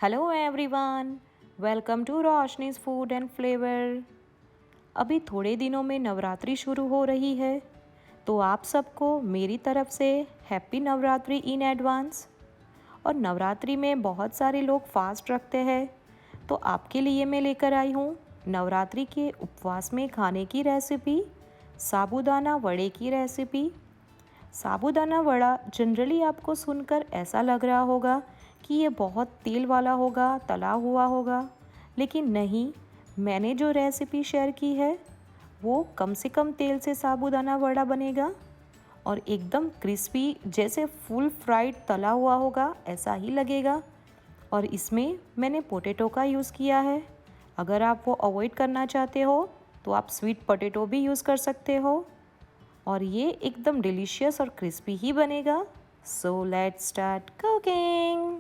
Hello everyone, welcome to Roshni's food and flavour. अभी थोड़े दिनों में नवरात्रि शुरू हो रही है, तो आप सबको मेरी तरफ से हैप्पी नवरात्रि इन एडवांस। और नवरात्रि में बहुत सारे लोग फास्ट रखते हैं, तो आपके लिए मैं लेकर आई हूँ नवरात्रि के उपवास में खाने की रेसिपी, साबूदाना वड़े की रेसिपी। साबूदाना वड़ा जनरली आपको सुनकर ऐसा लग रहा होगा कि ये बहुत तेल वाला होगा, तला हुआ होगा, लेकिन नहीं। मैंने जो रेसिपी शेयर की है वो कम से कम तेल से साबूदाना वड़ा बनेगा और एकदम क्रिस्पी, जैसे फुल फ्राइड तला हुआ होगा ऐसा ही लगेगा। और इसमें मैंने पोटैटो का यूज़ किया है। अगर आप वो अवॉइड करना चाहते हो तो आप स्वीट पोटैटो भी यूज़ कर सकते हो और ये एकदम डिलीशियस और क्रिस्पी ही बनेगा। So let's start cooking.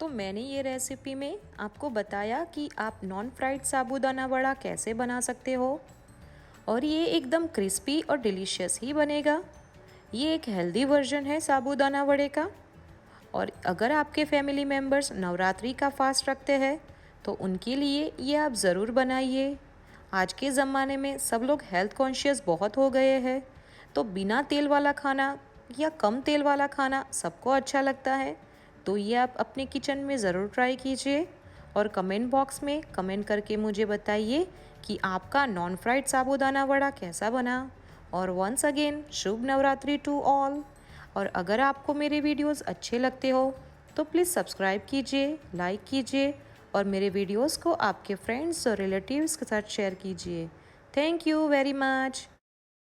तो मैंने ये रेसिपी में आपको बताया कि आप नॉन फ्राइड साबूदाना वड़ा कैसे बना सकते हो और ये एकदम क्रिस्पी और डिलीशियस ही बनेगा। ये एक हेल्दी वर्जन है साबूदाना वड़े का। और अगर आपके फैमिली मेम्बर्स नवरात्रि का फास्ट रखते हैं तो उनके लिए ये आप ज़रूर बनाइए। आज के ज़माने में सब लोग हेल्थ कॉन्शियस बहुत हो गए हैं, तो बिना तेल वाला खाना या कम तेल वाला खाना सबको अच्छा लगता है। तो ये आप अपने किचन में ज़रूर ट्राई कीजिए और कमेंट बॉक्स में कमेंट करके मुझे बताइए कि आपका नॉन फ्राइड साबूदाना वड़ा कैसा बना। और वंस अगेन शुभ नवरात्रि टू ऑल। और अगर आपको मेरे वीडियोस अच्छे लगते हो तो प्लीज़ सब्सक्राइब कीजिए, लाइक कीजिए और मेरे वीडियोस को आपके फ्रेंड्स और रिलेटिव्स के साथ शेयर कीजिए। Thank you very much.